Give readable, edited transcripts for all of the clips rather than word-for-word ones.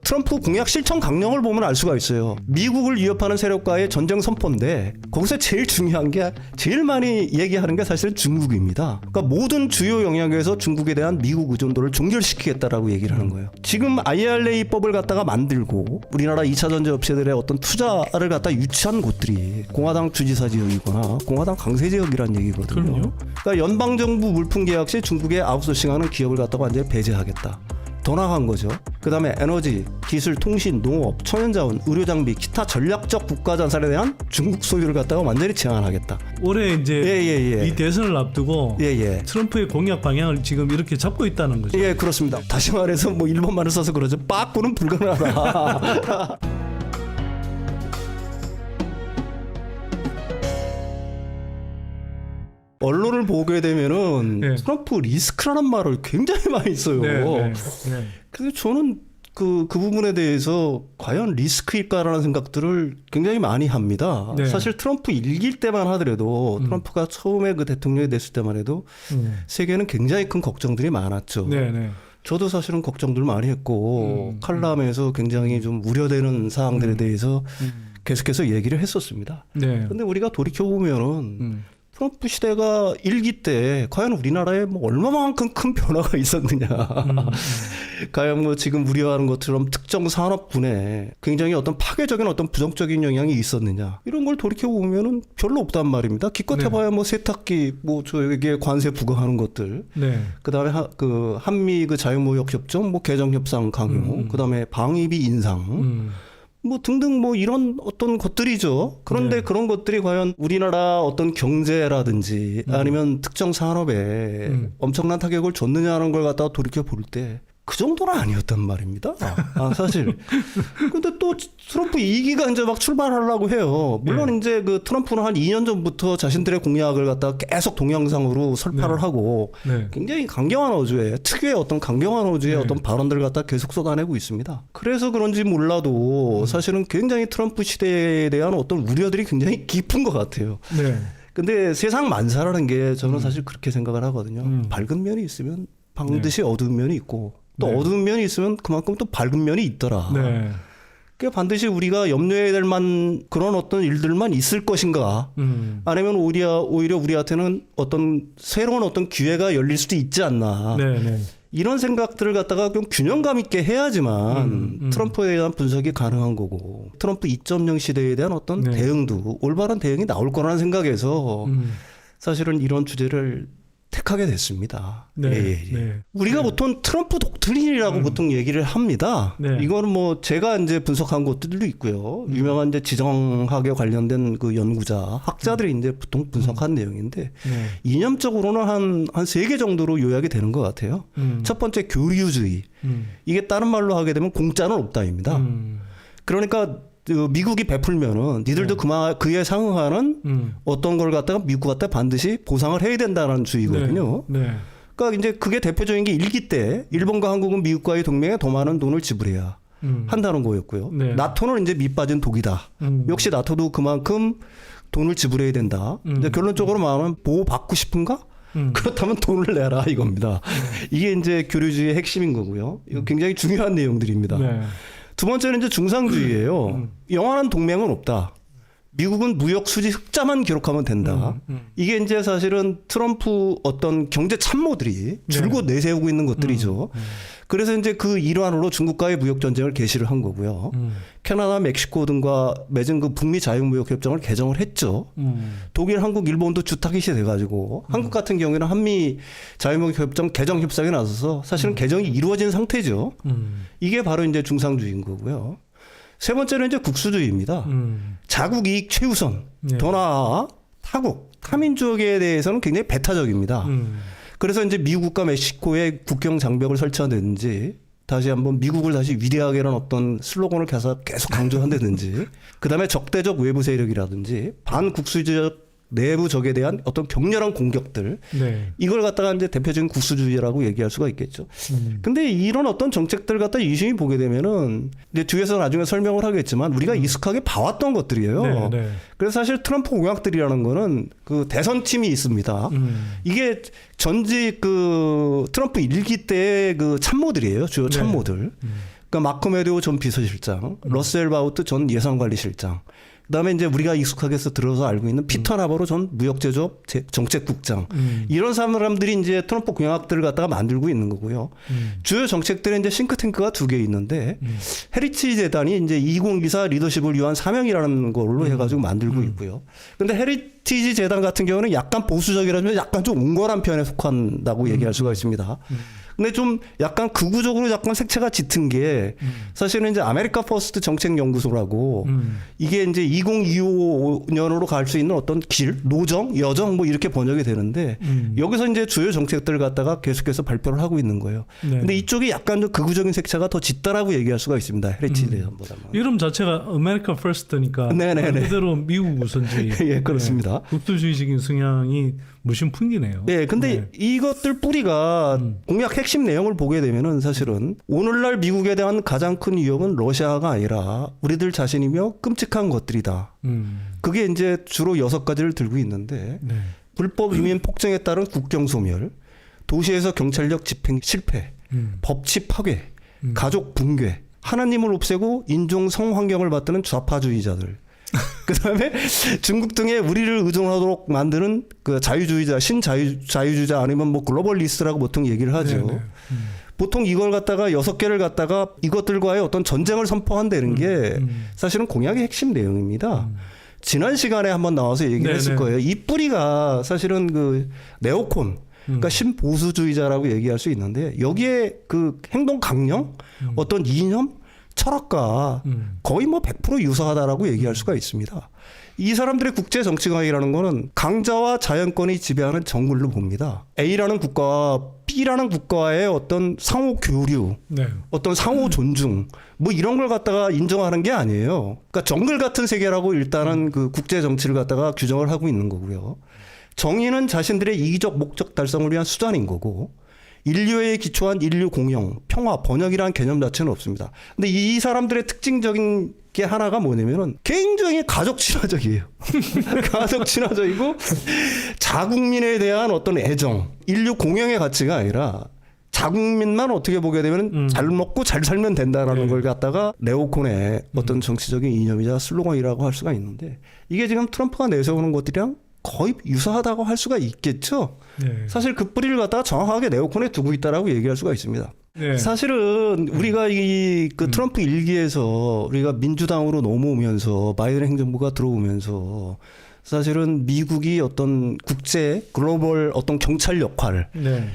트럼프 공약 실천 강령을 보면 알 수가 있어요. 미국을 위협하는 세력과의 전쟁 선포인데 거기서 제일 중요한 게 제일 많이 얘기하는 게 사실 중국입니다. 그러니까 모든 주요 영역에서 중국에 대한 미국 의존도를 종결시키겠다라고 얘기를 하는 거예요. 지금 IRA법을 갖다가 만들고 우리나라 2차 전지 업체들의 어떤 투자를 갖다 유치한 곳들이 공화당 주지사 지역이거나 공화당 강세 지역이라는 얘기거든요. 그럼요. 그러니까 연방정부 물품 계약 시 중국에 아웃소싱하는 기업을 갖다가 완전히 배제하겠다. 더 나아간 거죠. 그 다음에 에너지, 기술, 통신, 농업, 천연자원, 의료장비, 기타 전략적 국가자산에 대한 중국 소유를 갖다가 완전히 제한하겠다. 올해 이제 이 대선을 앞두고 트럼프의 공약 방향을 지금 이렇게 잡고 있다는 거죠. 예, 그렇습니다. 다시 말해서 뭐 일본말을 써서 그러죠. 빠꾸는 불가능하다. 언론을 보게 되면은 트럼프 리스크라는 말을 굉장히 많이 써요. 그래서 저는 그 부분에 대해서 과연 리스크일까라는 생각들을 굉장히 많이 합니다. 사실 트럼프 일기일 때만 하더라도 트럼프가 처음에 그 대통령이 됐을 때만 해도 세계는 굉장히 큰 걱정들이 많았죠. 저도 사실은 걱정들 많이 했고 칼럼에서 굉장히 좀 우려되는 사항들에 대해서 계속해서 얘기를 했었습니다. 그런데 우리가 돌이켜보면은 트럼프 시대가 일기 때 과연 우리나라에 뭐 얼마만큼 큰 변화가 있었느냐. 과연 뭐 지금 우려하는 것처럼 특정 산업군에 굉장히 어떤 파괴적인 어떤 부정적인 영향이 있었느냐. 이런 걸 돌이켜보면은 별로 없단 말입니다. 기껏 해봐야 뭐 세탁기, 뭐 저에게 관세 부과하는 것들. 그 다음에 한미 그 자유무역협정, 뭐 개정협상 강요. 그 다음에 방위비 인상. 뭐 등등 뭐 이런 어떤 것들이죠. 그런데 그런 것들이 과연 우리나라 어떤 경제라든지 아니면 특정 산업에 엄청난 타격을 줬느냐는 걸 갖다가 돌이켜 볼 때 그 정도는 아니었단 말입니다. 사실. 근데 또 트럼프 2기가 이제 막 출발하려고 해요. 물론 이제 그 트럼프는 한 2년 전부터 자신들의 공약을 갖다가 계속 동영상으로 설파를 하고 굉장히 강경한 어조에 특유의 어떤 강경한 어조의 어떤 발언들을 갖다 계속 쏟아내고 있습니다. 그래서 그런지 몰라도 사실은 굉장히 트럼프 시대에 대한 어떤 우려들이 굉장히 깊은 것 같아요. 근데 세상 만사라는 게 저는 사실 그렇게 생각을 하거든요. 밝은 면이 있으면 반드시 어두운 면이 있고 또 어두운 면이 있으면 그만큼 또 밝은 면이 있더라. 그러니까 반드시 우리가 염려해야 될 그런 어떤 일들만 있을 것인가 아니면 오히려 우리한테는 어떤 새로운 어떤 기회가 열릴 수도 있지 않나. 이런 생각들을 갖다가 좀 균형감 있게 해야지만 트럼프에 대한 분석이 가능한 거고 트럼프 2.0 시대에 대한 어떤 대응도 올바른 대응이 나올 거라는 생각에서 사실은 이런 주제를 택하게 됐습니다. 우리가 보통 트럼프 독트린이라고 보통 얘기를 합니다. 이거는 뭐 제가 이제 분석한 것들도 있고요. 유명한 이제 지정학에 관련된 그 연구자, 학자들이 이제 보통 분석한 내용인데 이념적으로는 한 3개 정도로 요약이 되는 것 같아요. 첫 번째 교류주의. 이게 다른 말로 하게 되면 공짜는 없다입니다. 그러니까 미국이 베풀면은 니들도 그에 상응하는 어떤 걸 갖다가 미국 갖다 반드시 보상을 해야 된다는 주의거든요. 그러니까 이제 그게 대표적인 게 일기 때 일본과 한국은 미국과의 동맹에 더 많은 돈을 지불해야 한다는 거였고요. 나토는 이제 밑빠진 독이다. 역시 나토도 그만큼 돈을 지불해야 된다. 이제 결론적으로 말하면 보호받고 싶은가? 그렇다면 돈을 내라 이겁니다. 이게 이제 교류주의의 핵심인 거고요. 이거 굉장히 중요한 내용들입니다. 두 번째는 이제 중상주의예요. 영원한 동맹은 없다. 미국은 무역 수지 흑자만 기록하면 된다. 이게 이제 사실은 트럼프 어떤 경제 참모들이 줄곧 내세우고 있는 것들이죠. 그래서 이제 그 일환으로 중국과의 무역 전쟁을 개시를 한 거고요. 캐나다, 멕시코 등과 맺은 그 북미 자유무역 협정을 개정을 했죠. 독일, 한국, 일본도 주타깃이 돼가지고 한국 같은 경우에는 한미 자유무역 협정 개정 협상에 나서서 사실은 개정이 이루어진 상태죠. 이게 바로 이제 중상주의인 거고요. 세 번째는 이제 국수주의입니다. 자국 이익 최우선, 더 나아 타국, 타민족에 대해서는 굉장히 배타적입니다. 그래서 이제 미국과 멕시코에 국경 장벽을 설치한다든지 다시 한번 미국을 다시 위대하게라는 어떤 슬로건을 계속 강조한다든지 그다음에 적대적 외부 세력이라든지 반국수주의적 내부 적에 대한 어떤 격렬한 공격들 이걸 갖다가 이제 대표적인 국수주의라고 얘기할 수가 있겠죠. 근데 이런 어떤 정책들 갖다 유심히 보게 되면은 이제 뒤에서 나중에 설명을 하겠지만 우리가 익숙하게 봐왔던 것들이에요. 그래서 사실 트럼프 공약들이라는 거는 그 대선팀이 있습니다. 이게 전직 그 트럼프 일기 때 그 참모들이에요. 주요 참모들. 그러니까 마크 메디오 전 비서실장, 러셀 바우트 전 예산관리실장, 그다음에 이제 우리가 익숙하게 들어서 알고 있는 피터 나바로 전 무역제조업 정책국장, 이런 사람들이 이제 트럼프 공약들을 갖다가 만들고 있는 거고요. 주요 정책들은 이제 싱크탱크가 2개 있는데 헤리티지 재단이 이제 2024 리더십을 위한 사명이라는 걸로 해가지고 만들고 있고요. 근데 헤리티지 재단 같은 경우는 약간 보수적이라면 약간 좀 온건한 편에 속한다고 얘기할 수가 있습니다. 근데 좀 약간 극우적으로 약간 색채가 짙은 게 사실은 이제 아메리카 퍼스트 정책연구소라고 이게 이제 2025년으로 갈 수 있는 어떤 길, 노정, 여정 뭐 이렇게 번역이 되는데 여기서 이제 주요 정책들을 갖다가 계속해서 발표를 하고 있는 거예요. 네. 근데 이쪽이 약간 좀 극우적인 색채가 더 짙다라고 얘기할 수가 있습니다. 헤리티지 대전보다는. 이름 자체가 아메리카 퍼스트니까 그대로 미국 우선주의. 예, 그렇습니다. 네. 국도주의적인 성향이 물씬 풍기네요. 네, 근데 이것들 뿌리가 공약 핵심 내용을 보게 되면은 사실은 오늘날 미국에 대한 가장 큰 위협은 러시아가 아니라 우리들 자신이며 끔찍한 것들이다. 그게 이제 주로 6가지를 들고 있는데 불법 이민 폭정에 따른 국경 소멸, 도시에서 경찰력 집행 실패, 법치 파괴, 가족 붕괴, 하나님을 없애고 인종 성환경을 받드는 좌파주의자들. 그다음에 중국 등에 우리를 의존하도록 만드는 그 자유주의자, 신자유주의자 아니면 뭐 글로벌리스트라고 보통 얘기를 하죠. 보통 이걸 갖다가 6개를 갖다가 이것들과의 어떤 전쟁을 선포한다는 게 사실은 공약의 핵심 내용입니다. 지난 시간에 한번 나와서 얘기를 했을 거예요. 이 뿌리가 사실은 그 네오콘, 그러니까 신보수주의자라고 얘기할 수 있는데 여기에 그 행동 강령, 어떤 이념, 철학과 거의 뭐 100% 유사하다라고 얘기할 수가 있습니다. 이 사람들의 국제 정치관이라는 거는 강자와 자연권이 지배하는 정글로 봅니다. A라는 국가와 B라는 국가의 어떤 상호 교류, 어떤 상호 존중, 뭐 이런 걸 갖다가 인정하는 게 아니에요. 그러니까 정글 같은 세계라고 일단은 그 국제 정치를 갖다가 규정을 하고 있는 거고요. 정의는 자신들의 이기적 목적 달성을 위한 수단인 거고, 인류에 기초한 인류 공영, 평화, 번영이라는 개념 자체는 없습니다. 근데 이 사람들의 특징적인 게 하나가 뭐냐면은 굉장히 가족 친화적이에요. 가족 친화적이고 자국민에 대한 어떤 애정, 인류 공영의 가치가 아니라 자국민만 어떻게 보게 되면 잘 먹고 잘 살면 된다라는 걸 갖다가 네오콘의 어떤 정치적인 이념이자 슬로건이라고 할 수가 있는데 이게 지금 트럼프가 내세우는 것들이랑 거의 유사하다고 할 수가 있겠죠. 사실 그 뿌리를 갖다가 정확하게 네오콘에 두고 있다라고 얘기할 수가 있습니다. 사실은 우리가 이 그 트럼프 일기에서 우리가 민주당으로 넘어오면서 바이든 행정부가 들어오면서 사실은 미국이 어떤 국제 글로벌 어떤 경찰 역할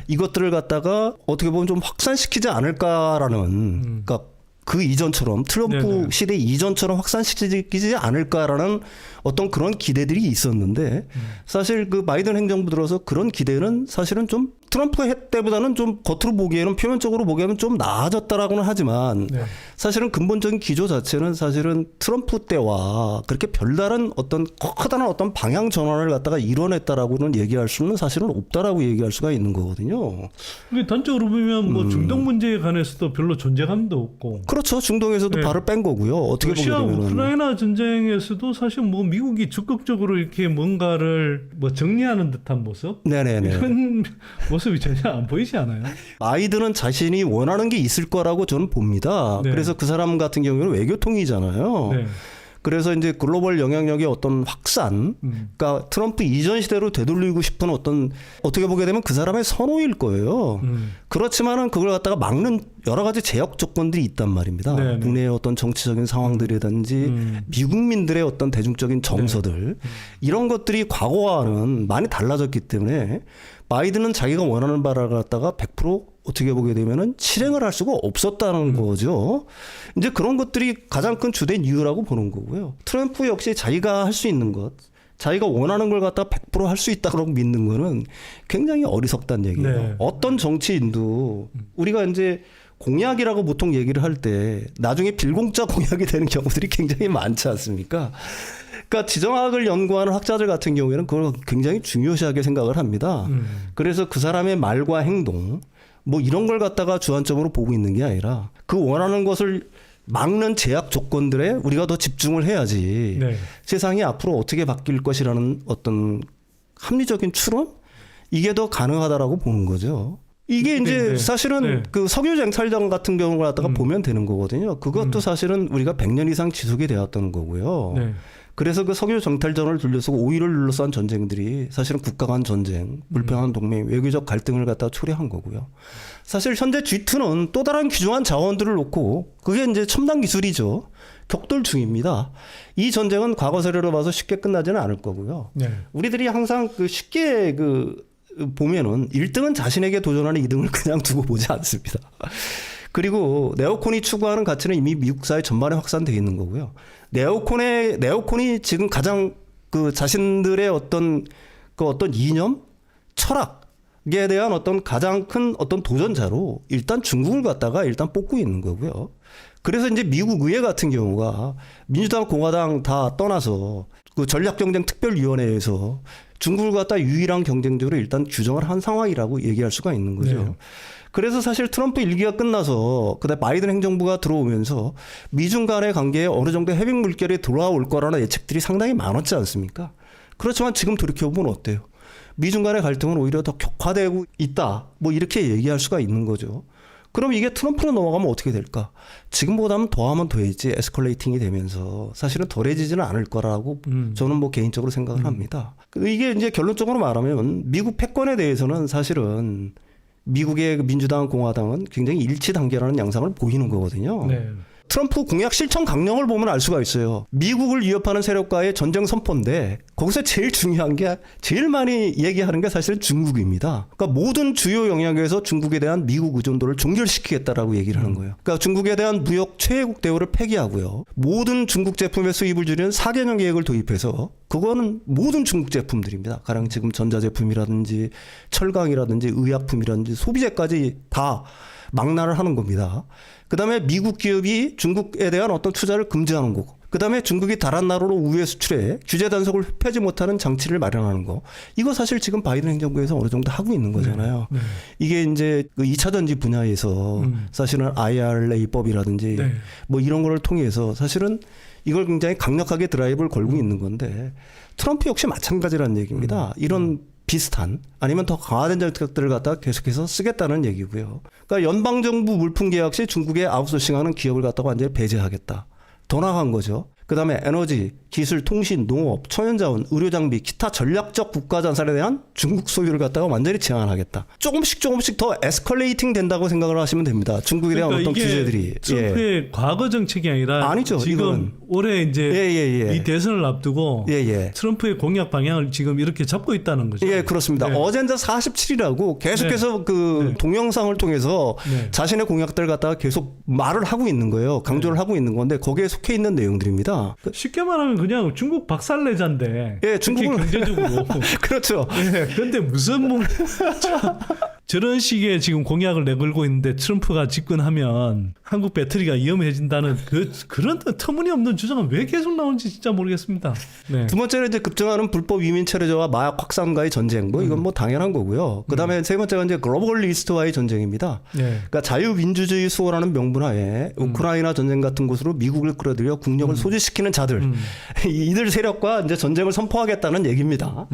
이것들을 갖다가 어떻게 보면 좀 확산시키지 않을까라는 그러니까 그 이전처럼 트럼프 시대 이전처럼 확산시키지 않을까라는 어떤 그런 기대들이 있었는데 사실 그 바이든 행정부 들어서 그런 기대는 사실은 좀 트럼프 해 때보다는 좀 겉으로 보기에는 표면적으로 보기에는 좀 나아졌다라고는 하지만 사실은 근본적인 기조 자체는 사실은 트럼프 때와 그렇게 별다른 어떤 커다란 어떤 방향 전환을 갖다가 이뤄냈다라고는 얘기할 수는 사실은 없다라고 얘기할 수가 있는 거거든요. 근데 단적으로 보면 뭐 중동 문제에 관해서도 별로 존재감도 없고. 그렇죠. 중동에서도 발을 뺀 거고요. 어떻게 보게 되면 우크라이나 전쟁에서도 사실 뭐 미국이 적극적으로 이렇게 뭔가를 뭐 정리하는 듯한 모습, 이런 모습이 전혀 안 보이지 않아요? 바이든은 자신이 원하는 게 있을 거라고 저는 봅니다. 그래서 그 사람 같은 경우는 외교통이잖아요. 그래서 이제 글로벌 영향력의 어떤 확산, 그러니까 트럼프 이전 시대로 되돌리고 싶은 어떤 어떻게 보게 되면 그 사람의 선호일 거예요. 그렇지만은 그걸 갖다가 막는 여러 가지 제약 조건들이 있단 말입니다. 국내의 어떤 정치적인 상황들이든지 미국민들의 어떤 대중적인 정서들 이런 것들이 과거와는 많이 달라졌기 때문에 바이든은 자기가 원하는 바를 갖다가 100% 어떻게 보게 되면은 실행을 할 수가 없었다는 거죠. 이제 그런 것들이 가장 큰 주된 이유라고 보는 거고요. 트럼프 역시 자기가 할 수 있는 것, 자기가 원하는 걸 갖다 100% 할 수 있다고 믿는 거는 굉장히 어리석다는 얘기예요. 어떤 정치인도 우리가 이제 공약이라고 보통 얘기를 할 때 나중에 빌공짜 공약이 되는 경우들이 굉장히 많지 않습니까? 그러니까 지정학을 연구하는 학자들 같은 경우에는 그걸 굉장히 중요시하게 생각을 합니다. 그래서 그 사람의 말과 행동, 뭐 이런 걸 갖다가 주안점으로 보고 있는 게 아니라 그 원하는 것을 막는 제약 조건들에 우리가 더 집중을 해야지 세상이 앞으로 어떻게 바뀔 것이라는 어떤 합리적인 추론? 이게 더 가능하다라고 보는 거죠. 이게 이제 네. 사실은 네. 그 석유 쟁탈전 같은 경우를 갖다가 보면 되는 거거든요. 그것도 사실은 우리가 100년 이상 지속이 되었던 거고요. 네. 그래서 그 석유 정탈전을 둘러싸고 오일을 둘러싼 전쟁들이 사실은 국가 간 전쟁, 불평한 동맹, 외교적 갈등을 갖다 초래한 거고요. 사실 현재 G2는 또 다른 귀중한 자원들을 놓고 그게 이제 첨단 기술이죠. 격돌 중입니다. 이 전쟁은 과거 사례로 봐서 쉽게 끝나지는 않을 거고요. 네. 우리들이 항상 그 쉽게 보면은 1등은 자신에게 도전하는 2등을 그냥 두고 보지 않습니다. 그리고 네오콘이 추구하는 가치는 이미 미국 사회 전반에 확산되어 있는 거고요. 네오콘이 지금 가장 그 자신들의 어떤 이념, 철학에 대한 어떤 가장 큰 어떤 도전자로 일단 중국을 갖다가 일단 뽑고 있는 거고요. 그래서 이제 미국 의회 같은 경우가 민주당, 공화당 다 떠나서 그 전략경쟁특별위원회에서 중국을 갖다 유일한 경쟁적으로 일단 규정을 한 상황이라고 얘기할 수가 있는 거죠. 네. 그래서 사실 트럼프 일기가 끝나서 그다음에 바이든 행정부가 들어오면서 미중 간의 관계에 어느 정도 해빙 물결이 돌아올 거라는 예측들이 상당히 많았지 않습니까? 그렇지만 지금 돌이켜보면 어때요? 미중 간의 갈등은 오히려 더 격화되고 있다. 뭐 이렇게 얘기할 수가 있는 거죠. 그럼 이게 트럼프로 넘어가면 어떻게 될까? 지금보다는 더하면 더해지 에스컬레이팅이 되면서 사실은 덜해지지는 않을 거라고 저는 뭐 개인적으로 생각을 합니다. 이게 이제 결론적으로 말하면 미국 패권에 대해서는 사실은 미국의 민주당, 공화당은 굉장히 일치 단계라는 양상을 보이는 거거든요. 네. 트럼프 공약 실천 강령을 보면 알 수가 있어요. 미국을 위협하는 세력과의 전쟁 선포인데 거기서 제일 중요한 게 제일 많이 얘기하는 게 사실은 중국입니다. 그러니까 모든 주요 영역에서 중국에 대한 미국 의존도를 종결시키겠다라고 얘기를 하는 거예요. 그러니까 중국에 대한 무역 최애국 대우를 폐기하고요. 모든 중국 제품의 수입을 줄이는 4개년 계획을 도입해서 그거는 모든 중국 제품들입니다. 가령 지금 전자제품이라든지 철강이라든지 의약품이라든지 소비재까지 다 망라를 하는 겁니다. 그다음에 미국 기업이 중국에 대한 어떤 투자를 금지하는 거고, 그다음에 중국이 다른 나라로 우회 수출해 규제 단속을 폐지 못하는 장치를 마련하는 거. 이거 사실 지금 바이든 행정부에서 어느 정도 하고 있는 거잖아요. 네. 이게 이제 그 2차 전지 분야에서 사실은 IRA법이라든지 네. 뭐 이런 거를 통해서 사실은 이걸 굉장히 강력하게 드라이브를 걸고 있는 건데 트럼프 역시 마찬가지라는 얘기입니다. 이런 비슷한 아니면 더 강화된 정책들을 갖다가 계속해서 쓰겠다는 얘기고요. 그러니까 연방정부 물품 계약 시 중국에 아웃소싱하는 기업을 갖다가 완전히 배제하겠다. 더 나아간 거죠. 그다음에 에너지, 기술, 통신, 농업, 천연자원, 의료장비, 기타 전략적 국가자산에 대한 중국 소유를 갖다가 완전히 제한하겠다. 조금씩 더 에스컬레이팅 된다고 생각을 하시면 됩니다. 중국에 대한 그러니까 어떤 규제들이. 트럼프의 과거 정책이 아니라 아니죠, 지금 이거는. 올해 이제 이 대선을 앞두고 트럼프의 공약 방향을 지금 이렇게 잡고 있다는 거죠. 예, 그렇습니다. 네. 어젠다 47이라고 계속해서 동영상을 통해서 자신의 공약들 갖다가 계속 말을 하고 있는 거예요. 강조를 하고 있는 건데 거기에 속해 있는 내용들입니다. 쉽게 말하면 그냥 중국 박살내자인데. 예, 중국은 경제적으로. 그렇죠. 예, 그런데 무슨 저런 식의 지금 공약을 내걸고 있는데 트럼프가 집권하면 한국 배터리가 위험해진다는 그런 터무니없는 주장은 왜 계속 나오는지 진짜 모르겠습니다. 네. 두 번째는 이제 급증하는 불법 위민 체류자와 마약 확산과의 전쟁. 뭐 이건 뭐 당연한 거고요. 그다음에 세 번째가 이제 글로벌리스트와의 전쟁입니다. 그러니까 자유민주주의 수호라는 명분하에 우크라이나 전쟁 같은 곳으로 미국을 끌어들여 국력을 소지시키는 자들. 이들 세력과 이제 전쟁을 선포하겠다는 얘기입니다.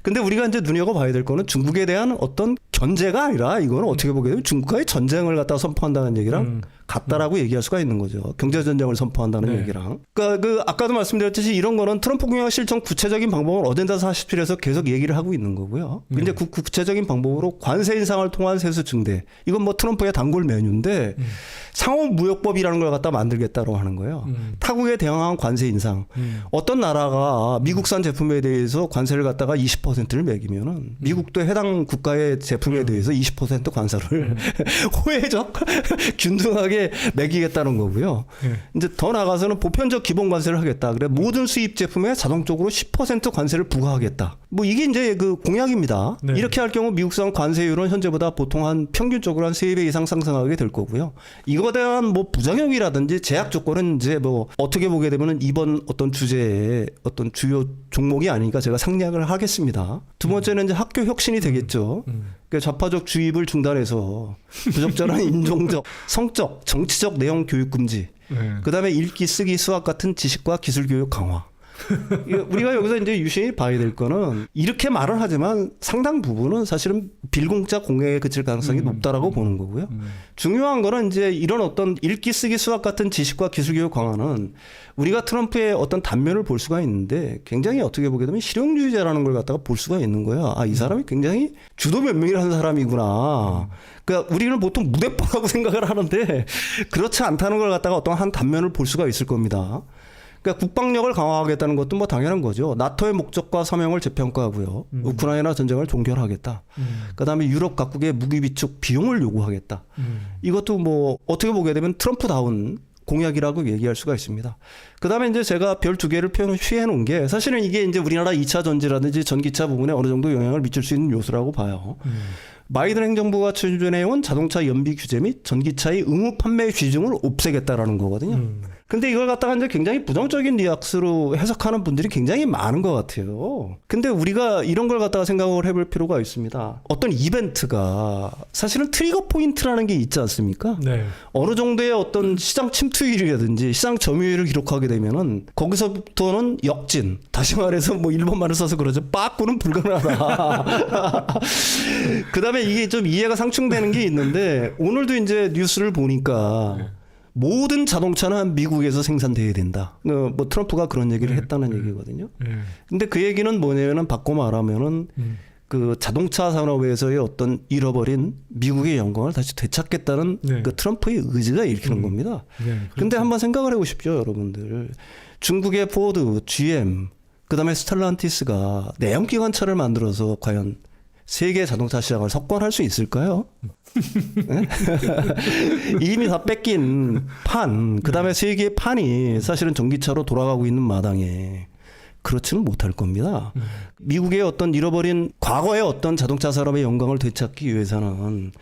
근데 우리가 이제 눈여겨봐야 될 거는 중국에 대한 어떤 견제가 아니라 이거는 어떻게 보게 되면 중국과의 전쟁을 갖다가 선포한다는 얘기랑 같다라고 얘기할 수가 있는 거죠. 경제 전쟁을 선포한다는 얘기랑. 그러니까 아까도 말씀드렸듯이 이런 거는 트럼프 공약 실천 구체적인 방법을 어젠다 47에서 계속 얘기를 하고 있는 거고요. 근데 그 구체적인 방법으로 관세 인상을 통한 세수 증대. 이건 뭐 트럼프의 단골 메뉴인데 상호무역법이라는 걸 갖다 만들겠다고 하는 거예요. 타국에 대항한 관세 인상. 어떤 나라가 미국산 제품에 대해서 관세를 갖다가 20%를 매기면은 미국도 해당 국가의 제품에 대해서 20% 관세를 호혜적 균등하게 매기겠다는 거고요. 이제 더 나가서는 보편적 기본 관세를 하겠다. 그래 모든 수입 제품에 자동적으로 10% 관세를 부과하겠다. 뭐 이게 이제 그 공약입니다. 네. 이렇게 할 경우 미국산 관세율은 현재보다 보통 한 평균적으로 한 3배 이상 상승하게 될 거고요. 이거에 대한 뭐 부작용이라든지 제약 조건은 이제 뭐 어떻게 보게 되면은 이번 어떤 주제의 어떤 주요 종목이 아니니까 제가 상략을 하겠습니다. 두 번째는 이제 학교 혁신이 되겠죠. 그러니까 좌파적 주입을 중단해서 부적절한 인종적, 성적, 정치적 내용 교육 금지. 그다음에 읽기, 쓰기, 수학 같은 지식과 기술 교육 강화. 우리가 여기서 이제 유심히 봐야 될 거는 이렇게 말을 하지만 상당 부분은 사실은 빌공짜 공약에 그칠 가능성이 높다라고 보는 거고요. 중요한 거는 이제 이런 어떤 읽기 쓰기 수학 같은 지식과 기술 교육 강화는 우리가 트럼프의 어떤 단면을 볼 수가 있는데 굉장히 어떻게 보게 되면 실용주의자라는 걸 갖다가 볼 수가 있는 거야. 아, 이 사람이 굉장히 주도 면밀을 한 사람이구나. 그러니까 우리는 보통 무대뽀라고 생각을 하는데 그렇지 않다는 걸 갖다가 어떤 한 단면을 볼 수가 있을 겁니다. 그러니까 국방력을 강화하겠다는 것도 뭐 당연한 거죠. 나토의 목적과 사명을 재평가하고요. 우크라이나 전쟁을 종결하겠다. 그다음에 유럽 각국의 무기 비축 비용을 요구하겠다. 이것도 뭐 어떻게 보게 되면 트럼프다운 공약이라고 얘기할 수가 있습니다. 그다음에 이제 제가 별 2개를 표현해 놓은 게 사실은 이게 이제 우리나라 2차 전지라든지 전기차 부분에 어느 정도 영향을 미칠 수 있는 요소라고 봐요. 바이든 행정부가 추진해온 자동차 연비 규제 및 전기차의 의무 판매 비중을 없애겠다라는 거거든요. 근데 이걸 갖다가 이제 굉장히 부정적인 뉘앙스로 해석하는 분들이 굉장히 많은 것 같아요. 근데 우리가 이런 걸 갖다가 생각을 해볼 필요가 있습니다. 어떤 이벤트가 사실은 트리거 포인트라는 게 있지 않습니까? 네. 어느 정도의 어떤 시장 침투율이라든지 시장 점유율을 기록하게 되면은 거기서부터는 역진. 다시 말해서 뭐 일본말을 써서 그러죠. 빠꾸는 불가능하다. 그다음에 이게 좀 이해가 상충되는 게 있는데 오늘도 이제 뉴스를 보니까 모든 자동차는 미국에서 생산돼야 된다. 뭐 트럼프가 그런 얘기를 했다는 얘기거든요. 근데 그 얘기는 뭐냐면은 바꿔 말하면은 그 자동차 산업에서의 어떤 잃어버린 미국의 영광을 다시 되찾겠다는 그 트럼프의 의지가 일으키는 겁니다. 근데 한번 생각을 해보십시오, 여러분들. 중국의 포드, GM, 그다음에 스텔란티스가 내연기관차를 만들어서 과연 세계 자동차 시장을 석권할 수 있을까요? 네? 이미 다 뺏긴 판, 그다음에 세계의 판이 사실은 전기차로 돌아가고 있는 마당에 그렇지는 못할 겁니다. 미국의 어떤 잃어버린 과거의 어떤 자동차 산업의 영광을 되찾기 위해서는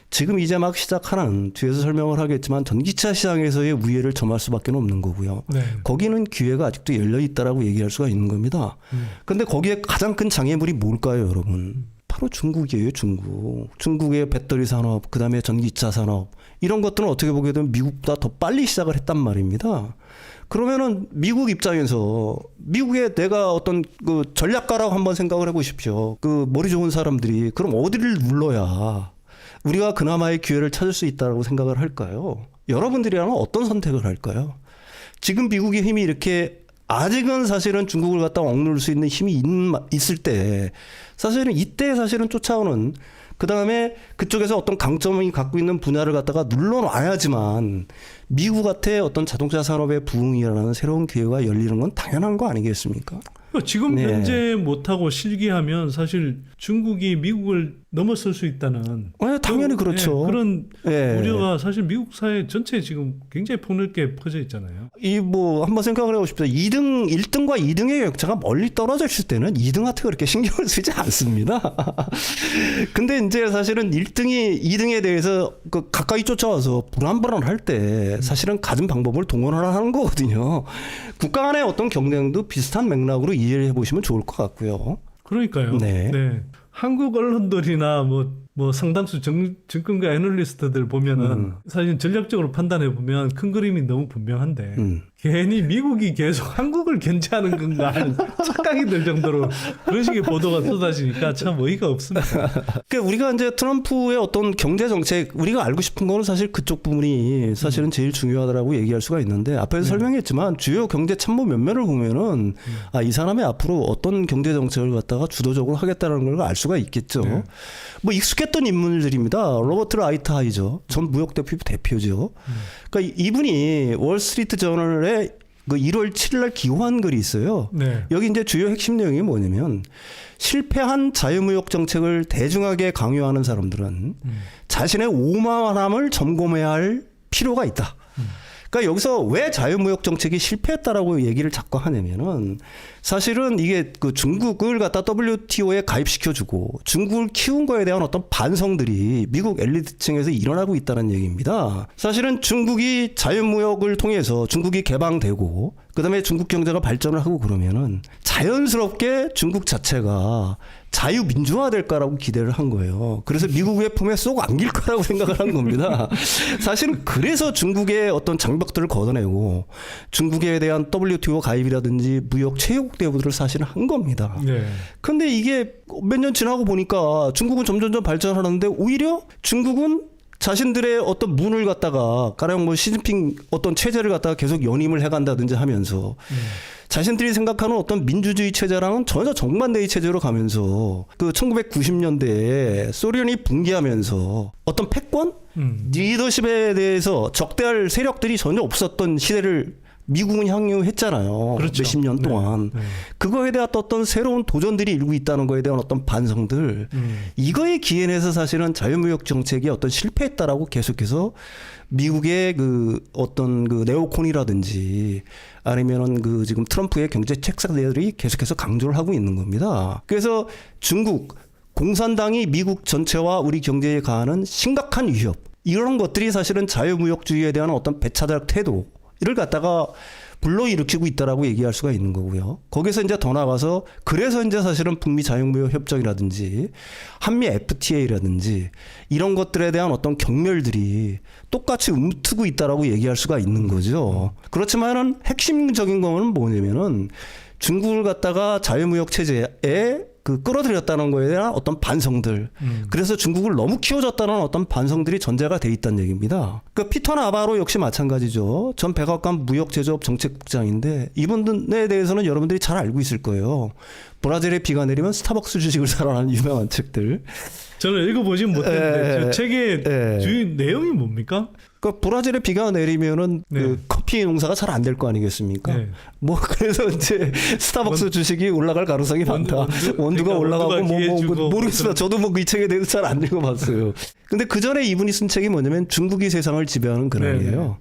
지금 이제 막 시작하는 뒤에서 설명을 하겠지만 전기차 시장에서의 우위를 점할 수밖에 없는 거고요. 거기는 기회가 아직도 열려 있다라고 얘기할 수가 있는 겁니다. 그런데 거기에 가장 큰 장애물이 뭘까요, 여러분? 바로 중국이에요, 중국. 중국의 배터리 산업, 그다음에 전기차 산업 이런 것들은 어떻게 보게 되면 미국보다 더 빨리 시작을 했단 말입니다. 그러면은 미국 입장에서 미국의 내가 어떤 그 전략가라고 한번 생각을 해보십시오. 그 머리 좋은 사람들이 그럼 어디를 눌러야 우리가 그나마의 기회를 찾을 수 있다고 생각을 할까요? 여러분들이라면 어떤 선택을 할까요? 지금 미국의 힘이 이렇게 아직은 사실은 중국을 갖다 억누를 수 있는 힘이 있을 때 사실은 이때 사실은 쫓아오는 그다음에 그쪽에서 어떤 강점이 갖고 있는 분야를 갖다가 눌러놔야지만 미국한테 어떤 자동차 산업의 부흥이라는 새로운 기회가 열리는 건 당연한 거 아니겠습니까? 지금 현재 못하고 실기하면 사실 중국이 미국을 넘어설 수 있다는 당연히 그렇죠. 그런 우려가 사실 미국 사회 전체에 지금 굉장히 폭넓게 퍼져 있잖아요. 이 뭐 한번 생각을 해보십시오. 1등과 2등의 격차가 멀리 떨어져 있을 때는 2등한테 그렇게 신경을 쓰지 않습니다. 근데 이제 사실은 1등이 2등에 대해서 그 가까이 쫓아와서 불안불안할 때 사실은 가진 방법을 동원하는 거거든요. 국가 간의 어떤 경쟁도 비슷한 맥락으로 이해를 해보시면 좋을 것 같고요. 그러니까요. 네. 한국 언론들이나 뭐 상당수 증권가 애널리스트들 보면은 사실 전략적으로 판단해 보면 큰 그림이 너무 분명한데 괜히 미국이 계속 한국을 견제하는 건가 하는 착각이 들 정도로 그런 식의 보도가 쏟아지니까 참 어이가 없습니다. 그러니까 우리가 이제 트럼프의 어떤 경제 정책 우리가 알고 싶은 거는 사실 그쪽 부분이 사실은 제일 중요하다라고 얘기할 수가 있는데 앞에서 설명했지만 주요 경제 참모 면면을 보면은 이 사람이 앞으로 어떤 경제 정책을 갖다가 주도적으로 하겠다는 걸 알 수가 있겠죠. 뭐 익숙했던 인물들입니다. 로버트 라이트하이저 전 무역대표 대표죠. 그러니까 이분이 월스트리트 저널에 그 1월 7일 날 기고한 글이 있어요. 여기 이제 주요 핵심 내용이 뭐냐면 실패한 자유무역 정책을 대중하게 강요하는 사람들은 자신의 오만함을 점검해야 할 필요가 있다. 그러니까 여기서 왜 자유무역 정책이 실패했다라고 얘기를 자꾸 하냐면은 사실은 이게 그 중국을 갖다 WTO에 가입시켜주고 중국을 키운 거에 대한 어떤 반성들이 미국 엘리트층에서 일어나고 있다는 얘기입니다. 사실은 중국이 자유무역을 통해서 중국이 개방되고 그다음에 중국 경제가 발전을 하고 그러면은 자연스럽게 중국 자체가 자유민주화될까라고 기대를 한 거예요. 그래서 미국의 품에 쏙 안길 거라고 생각을 한 겁니다. 사실은 그래서 중국의 어떤 장벽들을 걷어내고 중국에 대한 WTO 가입이라든지 무역 체육 대우들을 사실은 한 겁니다. 네. 근데 이게 몇 년 지나고 보니까 중국은 점점점 발전하는데 오히려 중국은 자신들의 어떤 문을 갖다가 가령 뭐 시진핑 어떤 체제를 갖다가 계속 연임을 해간다든지 하면서 자신들이 생각하는 어떤 민주주의 체제랑은 전혀 정반대의 체제로 가면서 그 1990년대에 소련이 붕괴하면서 어떤 패권 리더십에 대해서 적대할 세력들이 전혀 없었던 시대를 미국은 향유했잖아요. 그렇죠. 몇십 년 동안. 네. 그거에 대한 어떤 새로운 도전들이 일고 있다는 거에 대한 어떤 반성들. 이거에 기인해서 사실은 자유무역 정책이 어떤 실패했다라고 계속해서 미국의 그 어떤 그 네오콘이라든지 아니면은 그 지금 트럼프의 경제 책사들이 계속해서 강조를 하고 있는 겁니다. 그래서 중국 공산당이 미국 전체와 우리 경제에 가하는 심각한 위협. 이런 것들이 사실은 자유무역주의에 대한 어떤 배차적 태도 이를 갖다가 불러일으키고 있다라고 얘기할 수가 있는 거고요. 거기서 이제 더 나가서 그래서 이제 사실은 북미 자유무역 협정이라든지 한미 FTA라든지 이런 것들에 대한 어떤 경멸들이 똑같이 움트고 있다라고 얘기할 수가 있는 거죠. 그렇지만은 핵심적인 거는 뭐냐면은 중국을 갖다가 자유무역 체제에 그 끌어들였다는 거에 대한 어떤 반성들. 그래서 중국을 너무 키워줬다는 어떤 반성들이 전제가 돼 있다는 얘기입니다. 그 피터 나바로 역시 마찬가지죠. 전 백악관 무역제조업 정책국장인데 이분에 대해서는 여러분들이 잘 알고 있을 거예요. 브라질에 비가 내리면 스타벅스 주식을 사라는 유명한 책들. 저는 읽어보진 못했는데 저 책의 주요 내용이 뭡니까? 그 브라질에 비가 내리면은 네. 그 커피 농사가 잘 안 될 거 아니겠습니까? 네. 뭐 그래서 이제 스타벅스 주식이 올라갈 가능성이 많다. 원두가 올라가고 원두가 모르겠습니다. 저도 뭐 이 책에 대해서 잘 안 읽어봤어요. 근데 그 전에 이분이 쓴 책이 뭐냐면 중국이 세상을 지배하는 근원이에요.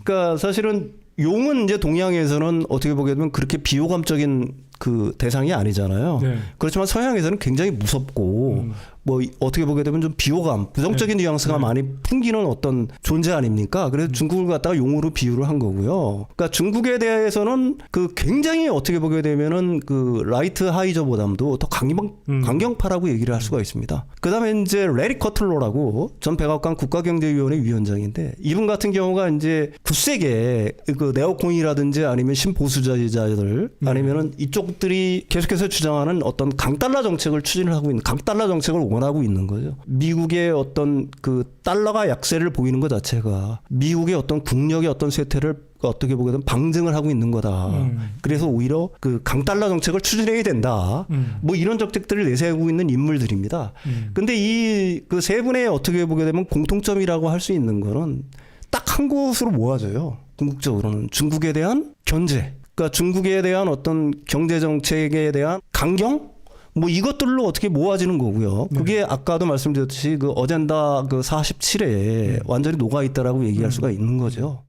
그러니까 사실은 용은 이제 동양에서는 어떻게 보게 되면 그렇게 비호감적인 그 대상이 아니잖아요. 네. 그렇지만 서양에서는 굉장히 무섭고 뭐 어떻게 보게 되면 좀 비호감, 부정적인 뉘앙스가 많이 풍기는 어떤 존재 아닙니까? 그래서 중국을 갖다가 용으로 비유를 한 거고요. 그러니까 중국에 대해서는 그 굉장히 어떻게 보게 되면은 그 라이트 하이저보다도 더 강경파라고 얘기를 할 수가 있습니다. 그다음에 이제 레리 커틀로라고 전 백악관 국가경제위원회 위원장인데 이분 같은 경우가 이제 굳세게 그 네오콘이라든지 아니면 신보수주의자들 아니면은 이쪽들이 계속해서 주장하는 어떤 강달러 정책을 추진을 하고 있는 강달러 정책을 원하고 있는 거죠. 미국의 어떤 그 달러가 약세를 보이는 것 자체가 미국의 어떤 국력의 어떤 쇠퇴를 어떻게 보게 되면 방증을 하고 있는 거다. 그래서 오히려 그 강달러 정책을 추진해야 된다. 뭐 이런 정책들을 내세우고 있는 인물들입니다. 근데 이 그 세 분의 어떻게 보게 되면 공통점이라고 할 수 있는 거는 딱 한 곳으로 모아져요. 궁극적으로는 중국에 대한 견제. 그러니까 중국에 대한 어떤 경제 정책에 대한 강경? 뭐 이것들로 어떻게 모아지는 거고요. 그게 아까도 말씀드렸듯이 그 어젠다 그 47에 완전히 녹아 있다라고 얘기할 수가 있는 거죠.